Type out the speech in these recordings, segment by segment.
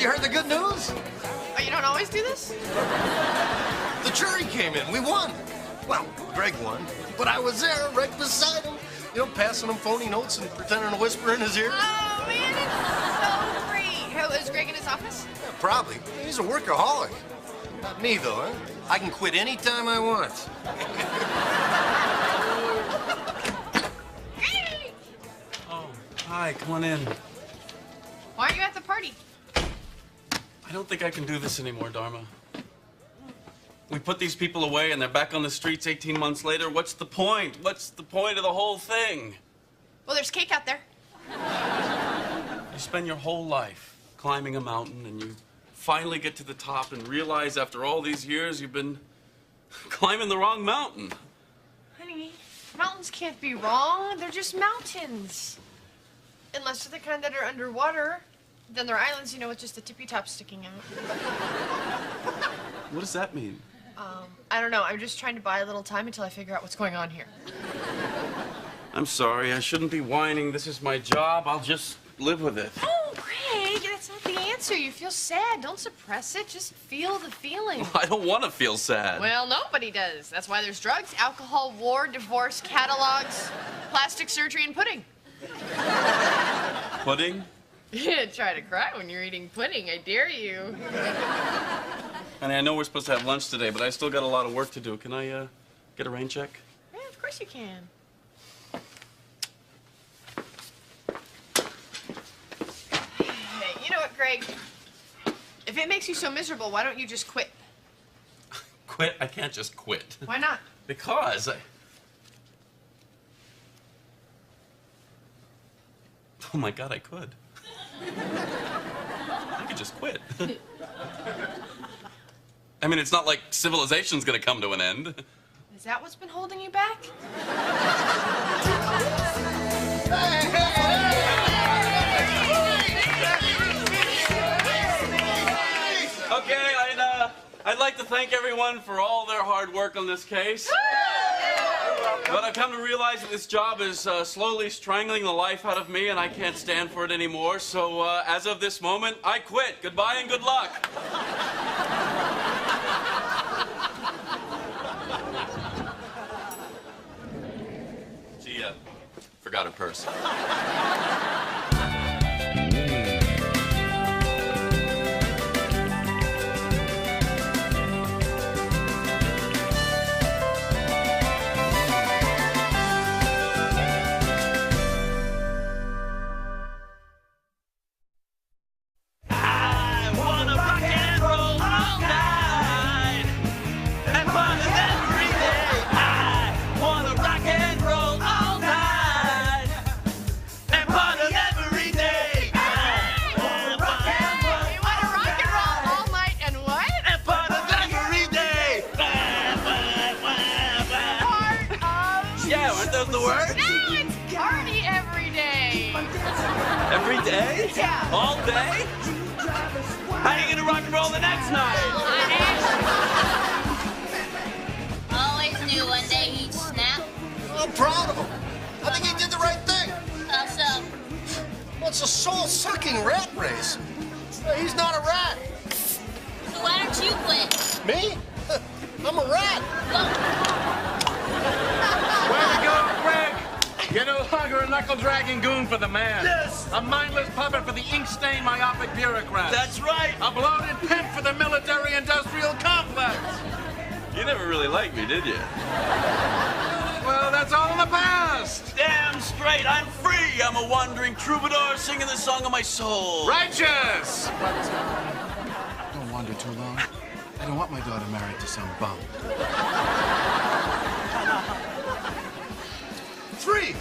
you heard the good news? Oh, you don't always do this? The jury came in. We won. Well, Greg won, but I was there right beside him. You know, passing him phony notes and pretending to whisper in his ear. Oh, man, it's so great. How is Greg in his office? Yeah, probably. He's a workaholic. Not me, though, huh? I can quit any time I want. Oh, hi, come on in. Why are you at the party? I don't think I can do this anymore, Dharma. We put these people away and they're back on the streets 18 months later. What's the point? What's the point of the whole thing? Well, there's cake out there. You spend your whole life climbing a mountain and you finally get to the top and realize after all these years you've been climbing the wrong mountain. Honey, mountains can't be wrong. They're just mountains. Unless they're the kind that are underwater. Then they're islands, you know, with just the tippy top sticking out. What does that mean? I don't know. I'm just trying to buy a little time until I figure out what's going on here. I'm sorry, I shouldn't be whining. This is my job. I'll just live with it. Oh, Greg, that's not the answer. You feel sad. Don't suppress it. Just feel the feeling. I don't want to feel sad. Well, nobody does. That's why there's drugs, alcohol, war, divorce, catalogs, plastic surgery, and pudding. Pudding? Yeah, try to cry when you're eating pudding. I dare you. Honey, I know we're supposed to have lunch today, but I still got a lot of work to do. Can I get a rain check? Yeah, of course you can. Hey, you know what, Greg? If it makes you so miserable, why don't you just quit? Quit? I can't just quit. Why not? Because Oh my God, I could. I could just quit. I mean, it's not like civilization's gonna come to an end. Is that what's been holding you back? Okay, I'd like to thank everyone for all their hard work on this case. But I've come to realize that this job is slowly strangling the life out of me, and I can't stand for it anymore. So as of this moment, I quit. Goodbye and good luck. She forgot her purse. Every day? Yeah. All day? How are you gonna rock and roll the next night? Always knew one day he'd snap. I'm proud of him. I think he did the right thing. How so? Well, it's a soul-sucking rat race. He's not a rat. So why don't you quit? Me? I'm a rat. Way to go, Greg! You're no longer a knuckle-dragging goon for the man. Yes! A mindless puppet for the ink-stained myopic bureaucrat. That's right! A bloated pimp for the military-industrial complex. You never really liked me, did you? Well, that's all in the past. Damn straight, I'm free! I'm a wandering troubadour singing the song of my soul. Righteous! But don't wander too long. I don't want my daughter married to some bum. 3.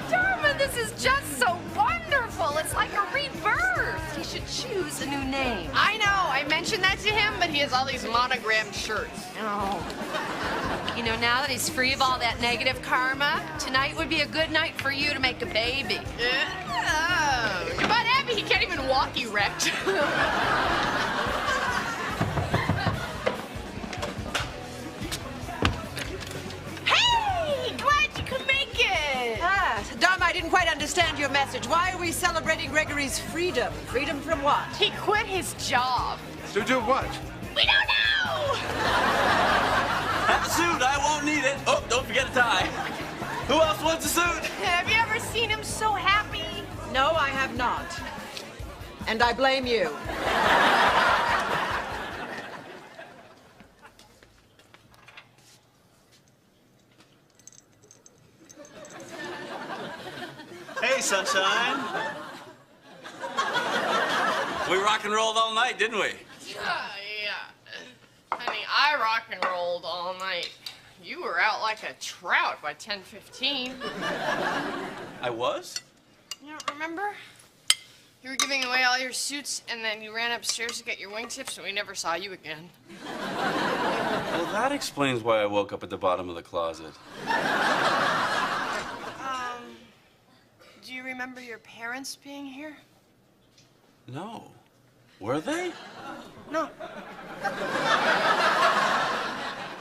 Dharma, this is just so wonderful. It's like a rebirth. He should choose a new name. I know. I mentioned that to him, but he has all these monogrammed shirts. Oh. You know, now that he's free of all that negative karma, tonight would be a good night for you to make a baby. Oh. But Abby, he can't even walk erect. Hey! Glad you could make it. Dharma, I didn't quite understand your message. Why are we celebrating Gregory's freedom? Freedom from what? He quit his job. To do what? We don't know! Have a suit, I won't need it. Oh, don't forget a tie. Who else wants a suit? Have you ever seen him so happy? No, I have not. And I blame you. Hey, sunshine. We rock and rolled all night, didn't we? Yeah. Honey, I rock and rolled all night. You were out like a trout by 10:15. I was? You don't remember? You were giving away all your suits, and then you ran upstairs to get your wingtips, and we never saw you again. Well, that explains why I woke up at the bottom of the closet. Do you remember your parents being here? No. Were they? No.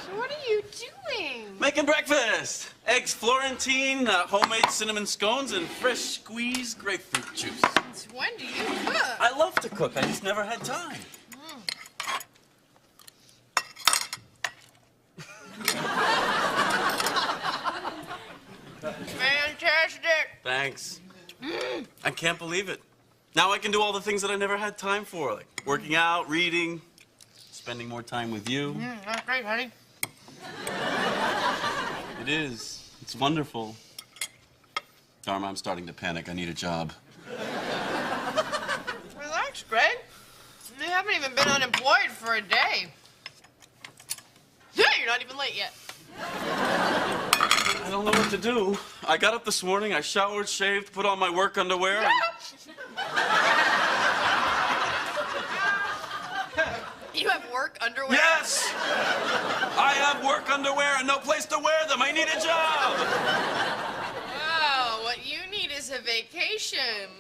So what are you doing? Making breakfast. Eggs Florentine, homemade cinnamon scones, and fresh squeezed grapefruit juice. Since when do you cook? I love to cook. I just never had time. Fantastic. Thanks. I can't believe it. Now I can do all the things that I never had time for, like working out, reading, spending more time with you. That's great, honey. It is. It's wonderful. Dharma, I'm starting to panic. I need a job. Relax, Greg. You haven't even been unemployed for a day. Yeah, you're not even late yet. I don't know what to do. I got up this morning, I showered, shaved, put on my work underwear, and... You have work underwear? Yes! I have work underwear and no place to wear them. I need a job! Wow, what you need is a vacation.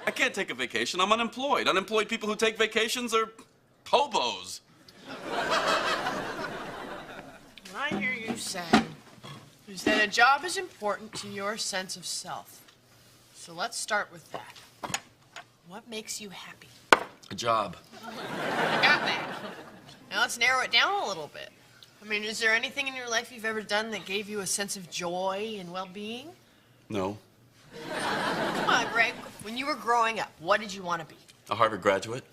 I can't take a vacation. I'm unemployed. Unemployed people who take vacations are hobos. What I hear you saying is that a job is important to your sense of self. So let's start with that. What makes you happy? A job. I got that. Now let's narrow it down a little bit. I mean, is there anything in your life you've ever done that gave you a sense of joy and well-being? No. Come on, Greg. When you were growing up, what did you want to be? A Harvard graduate.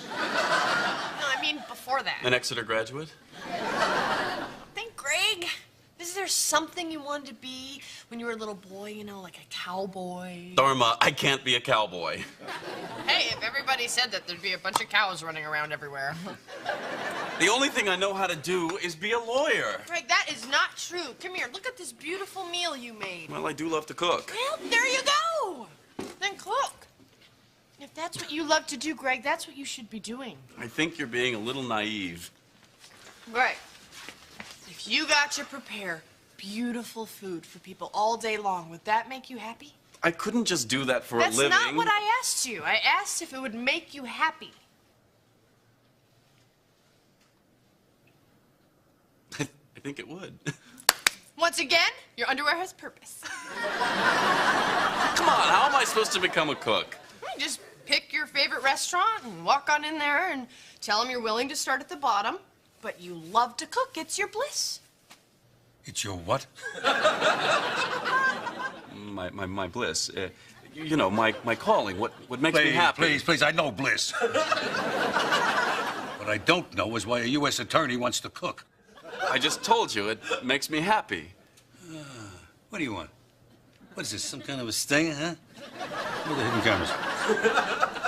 No, I mean before that. An Exeter graduate. Think, Greg. Is there something you wanted to be when you were a little boy, you know, like a cowboy? Dharma, I can't be a cowboy. Hey, if everybody said that, there'd be a bunch of cows running around everywhere. The only thing I know how to do is be a lawyer. Greg, that is not true. Come here, look at this beautiful meal you made. Well, I do love to cook. Well, there you go. Then cook. If that's what you love to do, Greg, that's what you should be doing. I think you're being a little naive. Greg, if you got to prepare beautiful food for people all day long, would that make you happy? I couldn't just do that for a living. That's not what I asked you. I asked if it would make you happy. I think it would. Once again, your underwear has purpose. Come on, how am I supposed to become a cook? Just pick your favorite restaurant and walk on in there and tell them you're willing to start at the bottom, but you love to cook. It's your bliss. It's your what? My bliss. You know, my calling. What makes me happy. Please, I know bliss. What I don't know is why a U.S. attorney wants to cook. I just told you, it makes me happy. What do you want? What is this, some kind of a stinger, huh? Where are the hidden cameras?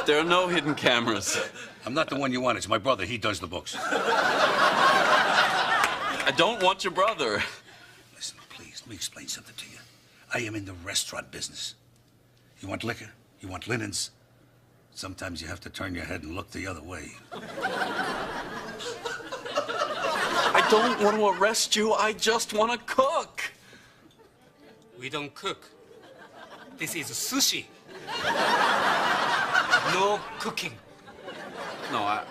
There are no hidden cameras. I'm not the one you want. It's my brother. He does the books. I don't want your brother. Listen, please, let me explain something to you. I am in the restaurant business. You want liquor? You want linens? Sometimes you have to turn your head and look the other way. I don't want to arrest you. I just want to cook. We don't cook. This is sushi. No cooking. No,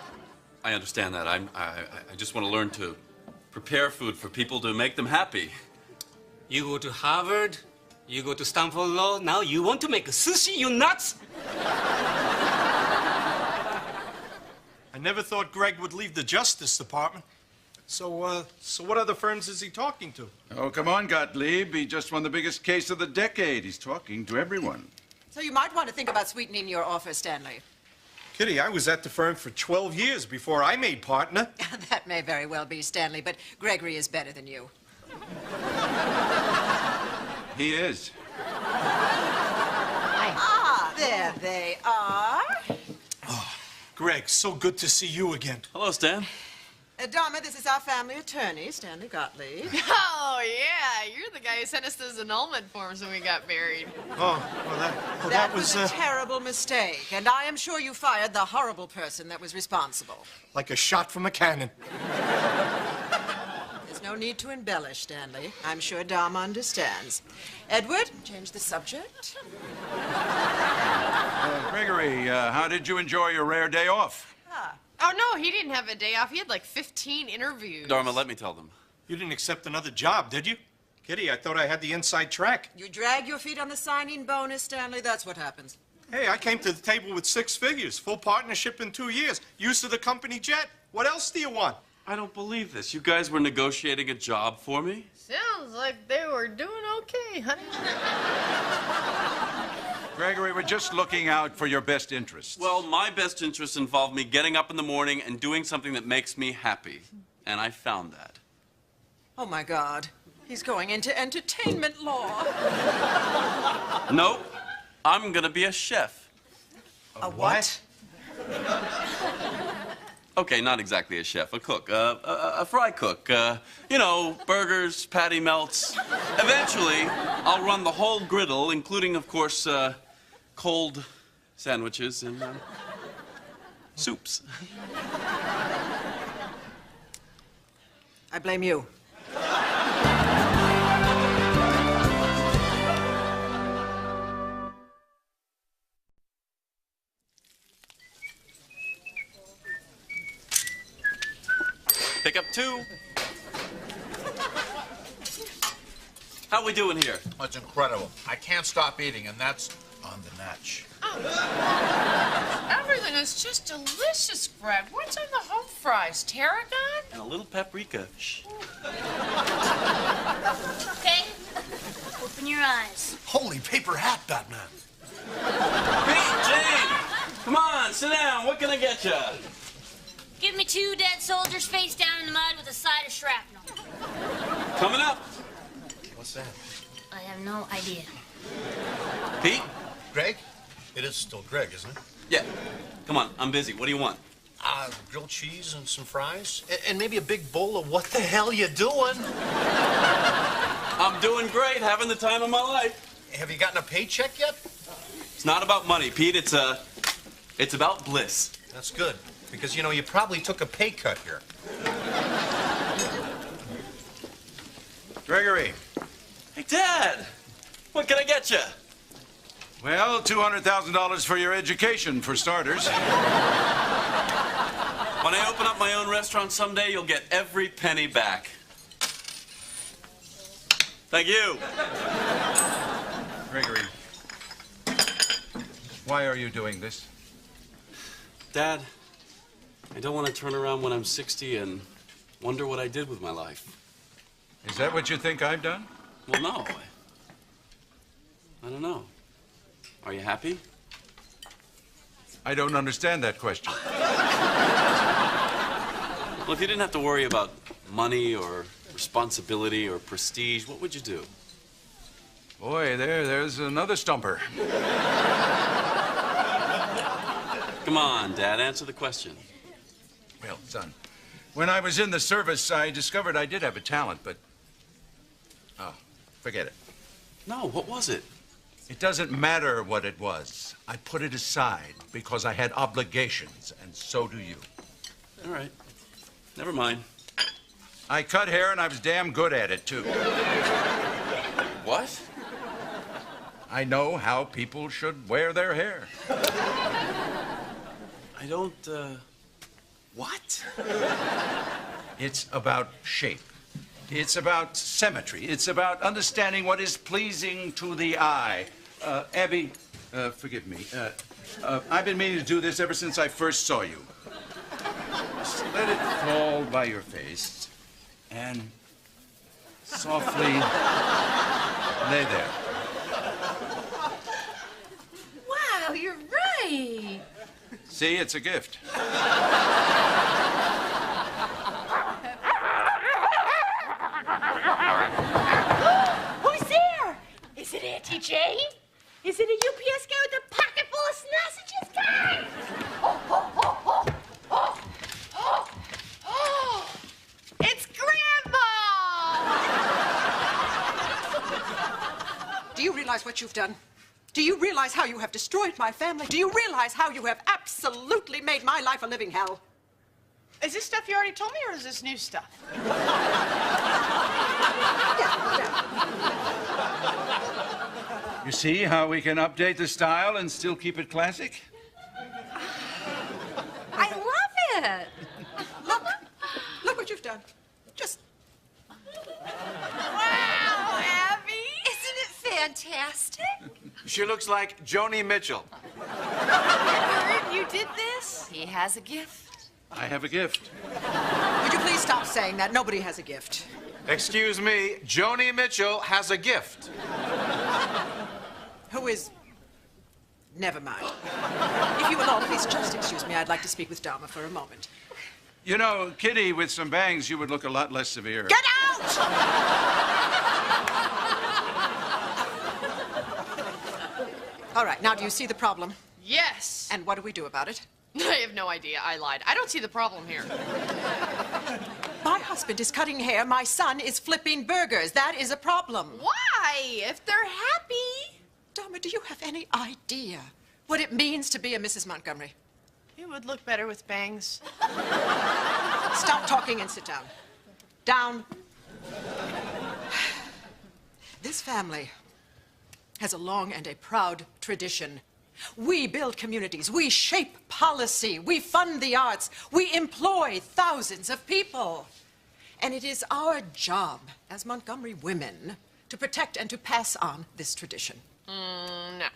I understand that. I just want to learn to prepare food for people to make them happy. You go to Harvard, You go to Stanford Law, now you want to make a sushi, you nuts? I never thought Greg would leave the Justice Department. So what other firms is he talking to? Oh, come on, Gottlieb. He just won the biggest case of the decade. He's talking to everyone. So you might want to think about sweetening your offer, Stanley. Kitty, I was at the firm for 12 years before I made partner. That may very well be, Stanley, but Gregory is better than you. He is. Ah, there they are. Greg, so good to see you again. Hello, Stan. Dharma, this is our family attorney, Stanley Gottlieb. Oh, yeah. You're the guy who sent us those annulment forms when we got married. That was a terrible mistake, and I am sure you fired the horrible person that was responsible. Like a shot from a cannon. There's no need to embellish, Stanley. I'm sure Dharma understands. Edward, change the subject. Gregory, how did you enjoy your rare day off? Oh, no, he didn't have a day off. He had like 15 interviews. Dharma, let me tell them. You didn't accept another job, did you? Kitty, I thought I had the inside track. You drag your feet on the signing bonus, Stanley. That's what happens. Hey, I came to the table with 6 figures, full partnership in 2 years, use of the company jet. What else do you want? I don't believe this. You guys were negotiating a job for me? Sounds like they were doing okay, honey. Gregory, we're just looking out for your best interests. Well, my best interests involve me getting up in the morning and doing something that makes me happy. And I found that. Oh, my God. He's going into entertainment law. No, I'm gonna be a chef. A what? Okay, not exactly a chef, a cook, a fry cook. You know, burgers, patty melts. Eventually, I'll run the whole griddle, including, of course, cold sandwiches and soups. I blame you. Pick up 2. How we doing here? That's incredible. I can't stop eating, and that's on the natch. Everything is just delicious, Greg. What's on the home fries? Tarragon? And a little paprika. Shh. Okay? Open your eyes. Holy paper hat, Batman. Pete, Jane, come on, sit down. What can I get you? Give me 2 dead soldiers face down in the mud with a side of shrapnel. Coming up. What's that? I have no idea. Pete? Greg? It is still Greg, isn't it? Yeah. Come on, I'm busy. What do you want? Grilled cheese and some fries. And maybe a big bowl of what the hell you doing? I'm doing great, having the time of my life. Have you gotten a paycheck yet? It's not about money, Pete. It's about bliss. That's good. Because, you know, you probably took a pay cut here. Gregory. Hey, Dad. What can I get you? Well, $200,000 for your education, for starters. When I open up my own restaurant someday, you'll get every penny back. Thank you. Gregory, why are you doing this? Dad, I don't want to turn around when I'm 60 and wonder what I did with my life. Is that what you think I've done? Well, no. I don't know. Are you happy? I don't understand that question. Well, if you didn't have to worry about money or responsibility or prestige, what would you do? Boy, there's another stumper. Come on, Dad, answer the question. Well, son, when I was in the service, I discovered I did have a talent, but... Oh, forget it. No, what was it? It doesn't matter what it was. I put it aside because I had obligations, and so do you. All right. Never mind. I cut hair, and I was damn good at it, too. What? I know how people should wear their hair. I don't, What? It's about shape. It's about symmetry. It's about understanding what is pleasing to the eye. Abby, forgive me. I've been meaning to do this ever since I first saw you. Just let it fall by your face and softly lay there. Wow, you're right. See, it's a gift. Who's there? Is it Auntie Jane? Is it a UPS guy with a pocket full of sausages, guys? Oh. It's Grandma! Do you realize what you've done? Do you realize how you have destroyed my family? Do you realize how you have absolutely made my life a living hell? Is this stuff you already told me, or is this new stuff? You see how we can update the style and still keep it classic? I love it. Look what you've done. Just... Wow, Abby. Isn't it fantastic? She looks like Joni Mitchell. You did this? He has a gift. I have a gift. Would you please stop saying that? Nobody has a gift. Excuse me, Joni Mitchell has a gift. Who is... Never mind. If you will all please just excuse me, I'd like to speak with Dharma for a moment. You know, Kitty, with some bangs, you would look a lot less severe. Get out! All right, now do you see the problem? Yes. And what do we do about it? I have no idea. I lied. I don't see the problem here. My husband is cutting hair. My son is flipping burgers. That is a problem. Why? If they're happy. Dharma, do you have any idea what it means to be a Mrs. Montgomery? You would look better with bangs. Stop talking and sit down. Down. This family has a long and a proud tradition. We build communities, we shape policy, we fund the arts, we employ thousands of people. And it is our job as Montgomery women to protect and to pass on this tradition. No.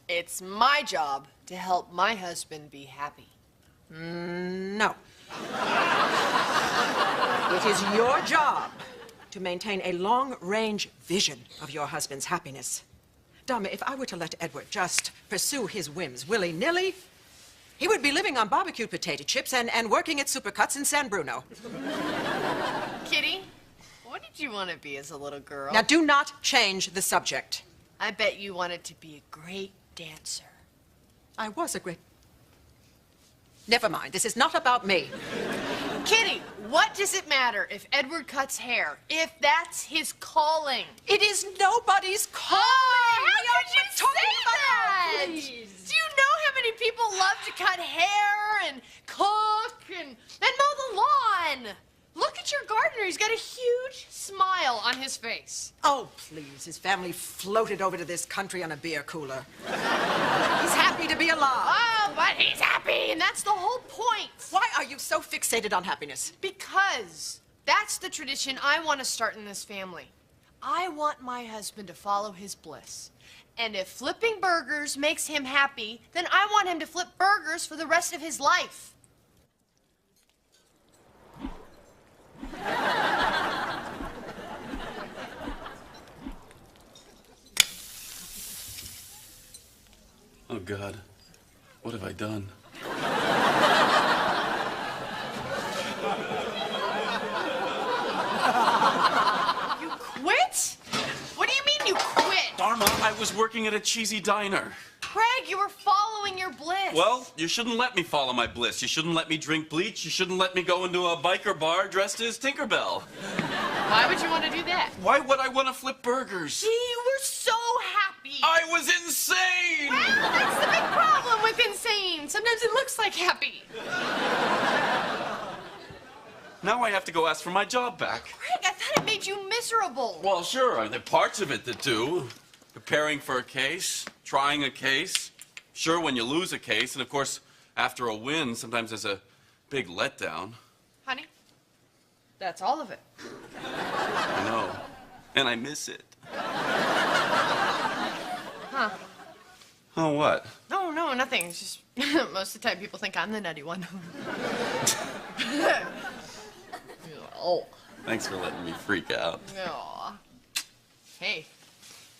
It's my job to help my husband be happy. No. It is your job to maintain a long-range vision of your husband's happiness. Dharma, if I were to let Edward just pursue his whims willy-nilly, he would be living on barbecued potato chips and working at Supercuts in San Bruno. Kitty, what did you want to be as a little girl? Now, do not change the subject. I bet you wanted to be a great dancer. I was a great... Never mind, this is not about me. Kitty, what does it matter if Edward cuts hair, if that's his calling? It is nobody's calling! Oh, how could you talking say about that? our please. Do you know how many people love to cut hair and cook and mow the lawn? Look at your gardener. He's got a huge smile on his face. Oh, please. His family floated over to this country on a beer cooler. He's happy to be alive. Oh, but he's happy, and that's the whole point. Why are you so fixated on happiness? Because that's the tradition I want to start in this family. I want my husband to follow his bliss. And if flipping burgers makes him happy, then I want him to flip burgers for the rest of his life. Oh, God. What have I done? You quit? What do you mean you quit? Dharma, I was working at a cheesy diner. Craig, you were following your bliss. Well, you shouldn't let me follow my bliss. You shouldn't let me drink bleach. You shouldn't let me go into a biker bar dressed as Tinkerbell. Why would you want to do that? Why would I want to flip burgers? You were so happy. I was insane! Well, that's the big problem with insane. Sometimes it looks like happy. Now I have to go ask for my job back. Craig, I thought it made you miserable. Well, sure, there are parts of it that do. Preparing for a case, trying a case. Sure, when you lose a case, and of course, after a win, sometimes there's a big letdown. Honey, That's all of it. I know. And I miss it. Huh. Oh, what? No, no, nothing. It's just most of the time people think I'm the nutty one. Oh. Thanks for letting me freak out. Aw. Hey,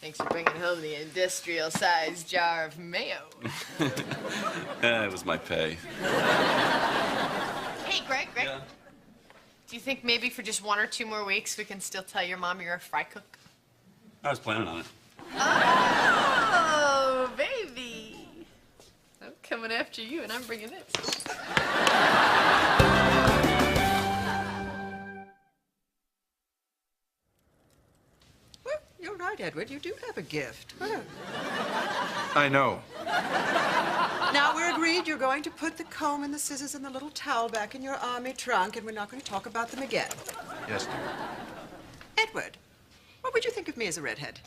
thanks for bringing home the industrial-sized jar of mayo. It was my pay. Hey, Greg. Yeah? Do you think maybe for just 1 or 2 more weeks we can still tell your mom you're a fry cook? I was planning on it. Oh, baby. I'm coming after you, and I'm bringing this. Well, you're right, Edward. You do have a gift. Huh. I know. Now, we're agreed you're going to put the comb and the scissors and the little towel back in your army trunk, and we're not going to talk about them again. Yes, dear. Edward, what would you think of me as a redhead?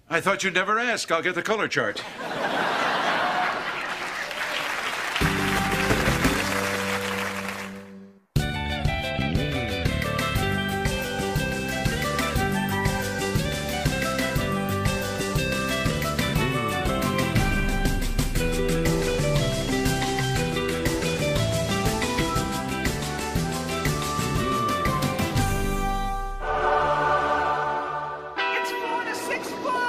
I thought you'd never ask. I'll get the color chart.